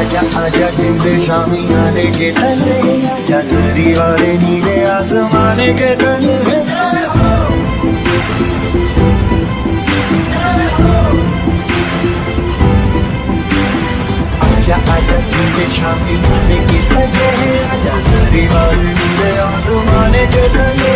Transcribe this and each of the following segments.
आजा आजा जिंद शामी आने के तले आजा जरी वाले नीले आसमाने के तले आजा आजा जिंद शामी आने के तले आजा जरी वाले नीले आसमाने के तले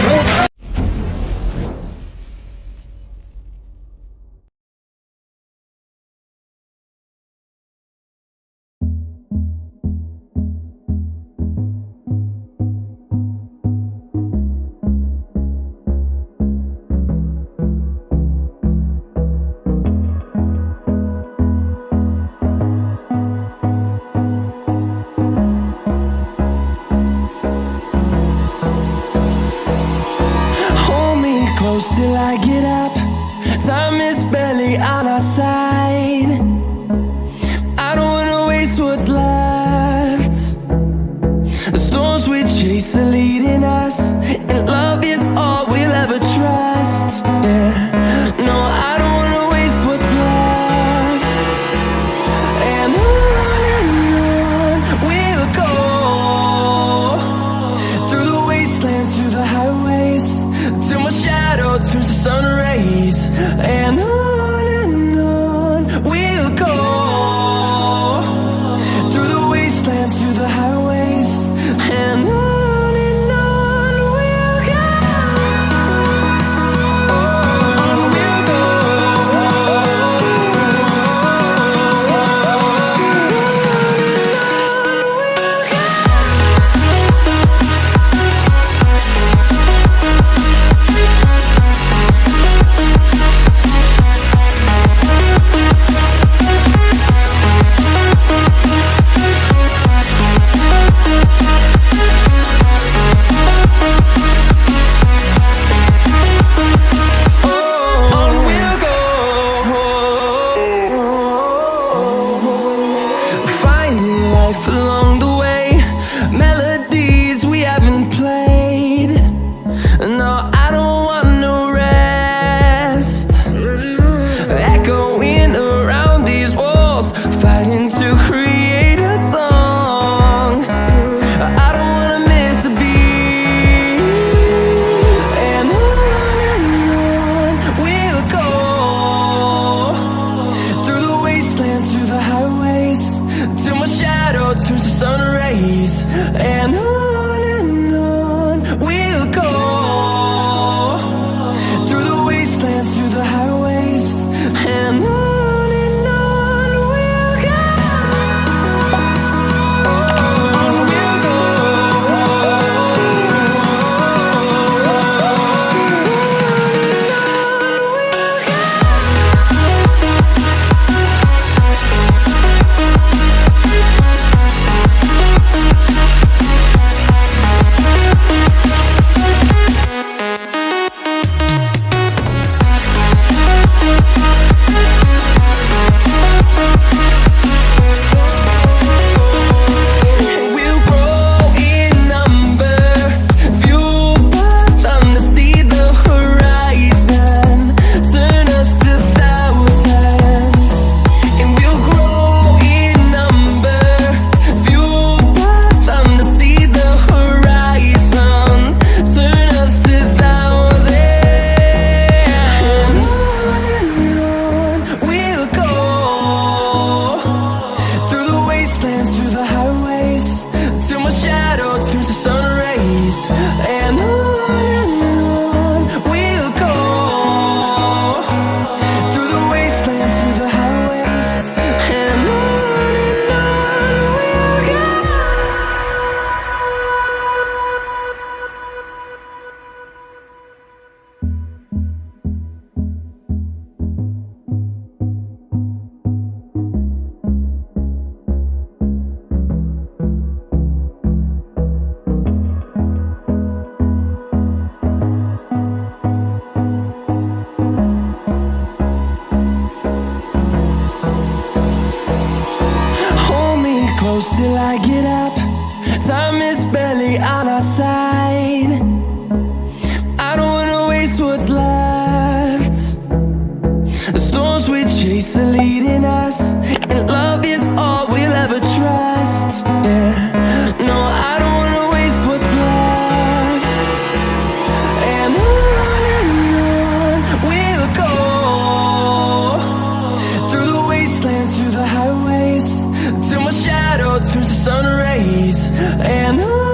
Till I get up, time is barely on our side. I don't wanna waste what's left. The storms we chase are leading us, and love is all we'll ever trust. Yeah, no, I don't wanna waste what's left. And on we'll go, through the wastelands, through the highways, till my shadow turns to sun rays. And on we'll go, through the wastelands, through the highways. And on we'll go, on we'll go. Finding life along the way, melodies we haven't played. No, I don't want no rest. Echoing around these walls, fighting to create a song. I don't wanna miss a beat. And on we'll go, through the wastelands, through the highways, till my shadow turns to sun rays. And on we'll go, through the wastelands, through the highways. And on we'll go, on we'll go. We'll grow in number, fueled by them to see the horizon, turn us to thousands. And we'll grow in number, fueled by them to see the horizon, turn us to thousands. And on we'll go, through the wastelands, through the highways, till my shadow turns to sun rays. And on we'll go, through the wastelands, through the highways. And on we'll go. Hold me close till I get up, time is barely on our side. I don't wanna waste what's left. The storms we chase are leading us, and love is all we'll ever try. the highways till my shadow turns to sun rays. And